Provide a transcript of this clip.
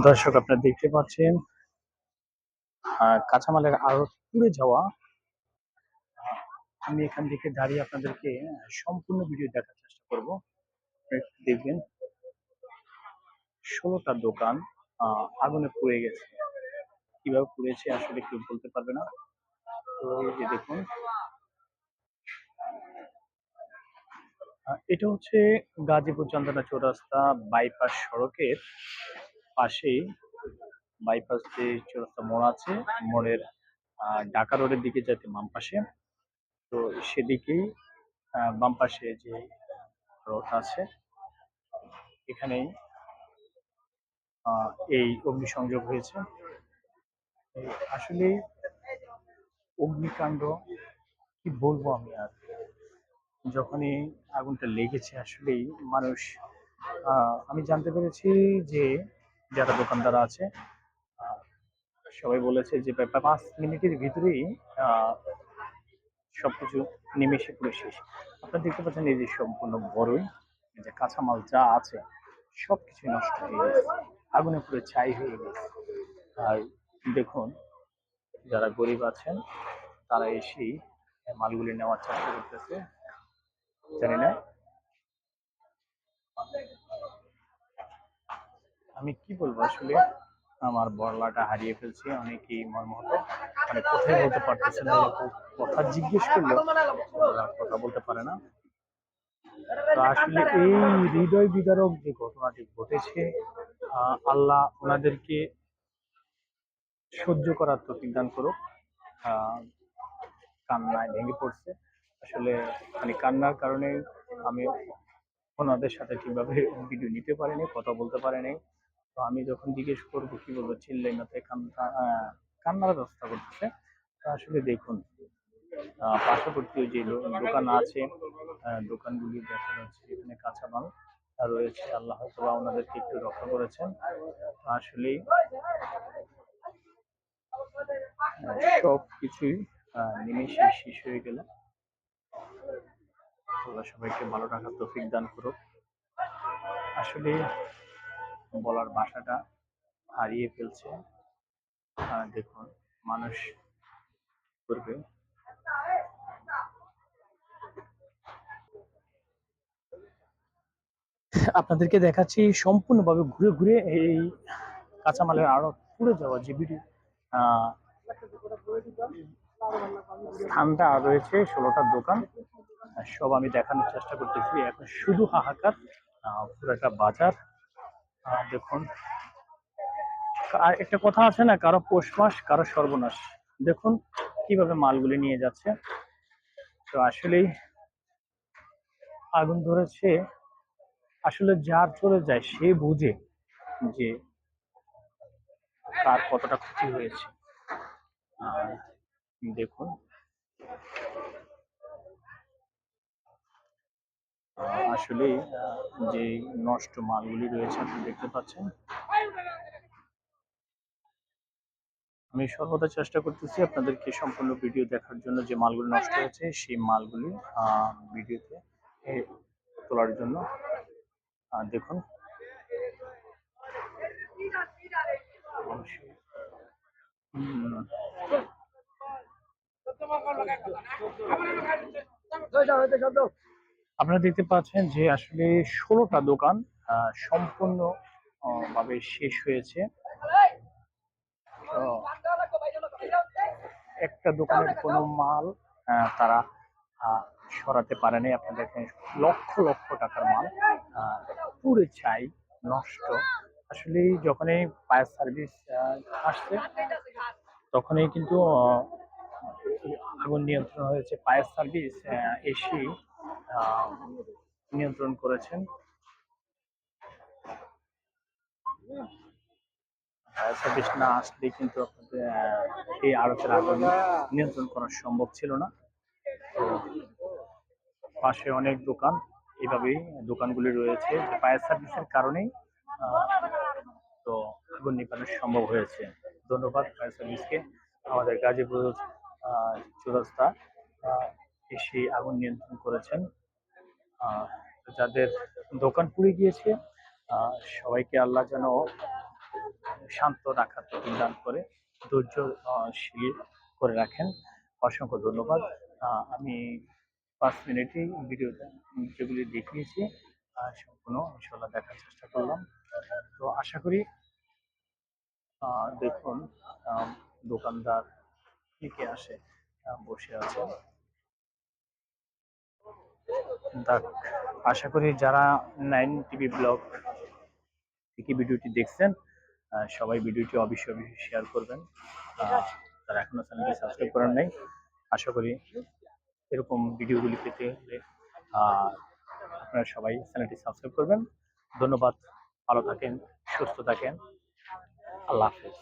দর্শক আপনারা দেখতে পাচ্ছেন কাঁচামালের আড়ত পুড়ে যাওয়া। আমি এখান থেকে দাঁড়িয়ে আপনাদেরকে সম্পূর্ণ ভিডিও দেখার চেষ্টা করব। দেখবেন 16টা দোকান আগুনে পুড়ে গেছে। কিভাবে পুড়েছে আসলে কেউ বলতে পারবে না। তো এই যে দেখুন, এটা হচ্ছে গাজীপুর চন্দনা চৌরাস্তা বাইপাস সড়কের পাশেই। বাইপাস যে চৌরাস্তা মোড় আছে, মোড়ের ঢাকা রোডের দিকে যেতে বাম পাশে, তো সেদিকেই বাম পাশে যে রোড আছে এখানেই এই অগ্নিসংযোগ হয়েছে। আসলে অগ্নিকাণ্ড কি বলবো আমি আর, যখনই আগুনটা লেগেছে আসলেই মানুষ, আমি জানতে পেরেছি যে যারা দোকানদার আছে সবাই বলেছে যে প্রায় 5 মিনিটের ভিতরেই সবকিছু নিমেষে পুরো শেষ। আপনারা দেখতে পাচ্ছেন এই যে সম্পূর্ণ বড়ই যে কাঁচামাল যা আছে সবকিছু নষ্ট হয়ে গেছে, আগুনে পুরো ছাই হয়ে গেছে। আর দেখুন, যারা গরিব আছেন তারা এসেই মালগুলি নেওয়ার চেষ্টা করতেছে। জানি না আমি কি বলবো, আসলে আমার বলাটা হারিয়ে ফেলছি। অনেকেই মর্মাহত, মানে কোথায় বলতে পারতেছে না, কথা জিজ্ঞেস করলেও ওরা কথা বলতে পারে না। তো আসলে এই হৃদয় বিদারক যে ঘটনাটি ঘটেছে, আল্লাহ ওনাদেরকে সহ্য করার তৌফিক দান করুক। কান্নায় ভেঙে পড়ছে আসলে, মানে কান্নার কারণে আমি ওনাদের সাথে ঠিকভাবে ভিডিও নিতে পারিনি, কথা বলতে পারিনি। তো আমি যখন জিজ্ঞেস করবো কি বলবো, চিল্লাই মাথায় কান্নার ব্যবস্থা করতেছে। তো আসলে দেখুন, পার্শ্ববর্তী যে দোকান আছে, দোকানগুলি দেখা যাচ্ছে এখানে কাঁচামাল রয়েছে। আল্লাহ হয়তো ওনাদেরকে একটু রক্ষা করেছেন। আসলেই সব কিছুই নিমেষে শেষ হয়ে গেল। আল্লাহ সবাইকে ভালো রাখার তৌফিক দান করুক। আসলে বলার ভাষাটা হারিয়ে ফেলছে। দেখুন, মানুষ করবে। আপনাদেরকে দেখাচ্ছি সম্পূর্ণভাবে ঘুরে ঘুরে এই কাঁচামালের আড়ত পুড়ে যাওয়া যে ভিডিও স্থানটা রয়েছে, 16টা দোকান সব আমি দেখানোর চেষ্টা করতেছি। এখন শুধু হাহাকার, পুরো একটা বাজার। দেখুন, আর একটা কথা আছে না, কারো পৌষ মাস কারো সর্বনাশ। দেখুন কিভাবে মালগুলি নিয়ে যাচ্ছে। তো আসলেই আগুন ধরেছে, আসলে যার চলে যায় সে বুঝে যে তার কতটা ক্ষতি হয়েছে। দেখুন, আসলে যে নষ্ট মালগুলি রয়েছে আপনি দেখতে পাচ্ছেন। আমি সর্বদা চেষ্টা করতেছি আপনাদেরকে সম্পূর্ণ ভিডিও দেখার জন্য, যে মালগুলি নষ্ট হয়েছে সেই মালগুলি ভিডিওতে তোলার জন্য। দেখুন, আপনারা দেখতে পাচ্ছেন যে আসলে 16টা দোকান সম্পূর্ণ ভাবে শেষ হয়েছে। একটা দোকানের কোনো মাল তারা সরাতে পারেনি। আপনারা দেখেন লক্ষ লক্ষ টাকার মাল পুড়ে ছাই, নষ্ট। আসলে যখনই ফায়ার সার্ভিস আসছে তখনই কিন্তু আগুন নিয়ন্ত্রণ হয়েছে। ফায়ার সার্ভিস এসে নিয়ন্ত্রণ করেছেন। ফায়ার সার্ভিস না আসলে কিন্তু আপনাদের এই আড়তের আগুন নিয়ন্ত্রণ করা সম্ভব ছিল না। তো পাশে অনেক দোকান, এইভাবেই দোকানগুলি রয়েছে যে ফায়ার সার্ভিসের কারণেই তো আগুন নিভানো সম্ভব হয়েছে। ধন্যবাদ ফায়ার সার্ভিসকে। আমাদের গাজীপুর চৌরাস্তা এসে আগুন নিয়ন্ত্রণ করেছেন। যাদের দোকান পুড়ে গিয়েছে সবাইকে আল্লাহ যেন শান্ত রাখার তৌফিক দান করে, ধৈর্য শীল করে রাখেন। অসংখ্য ধন্যবাদ। আমি 5 মিনিটেই ভিডিওটা যেগুলি দেখিয়েছি সম্পূর্ণ ইনশাল্লাহ দেখার চেষ্টা করলাম। তো আশা করি দেখুন দোকানদার কে কে আসে বসে আছে। দেখ, আশা করি যারা 9 টিভি ব্লগ থেকে ভিডিওটি দেখছেন সবাই ভিডিওটি অবশ্যই অবশ্যই শেয়ার করবেন। তারা এখনো চ্যানেলটি সাবস্ক্রাইব করেন নাই, আশা করি এরকম ভিডিওগুলি পেতে হলে আপনারা সবাই চ্যানেলটি সাবস্ক্রাইব করবেন। ধন্যবাদ, ভালো থাকেন, সুস্থ থাকেন, আল্লাহ হাফেজ।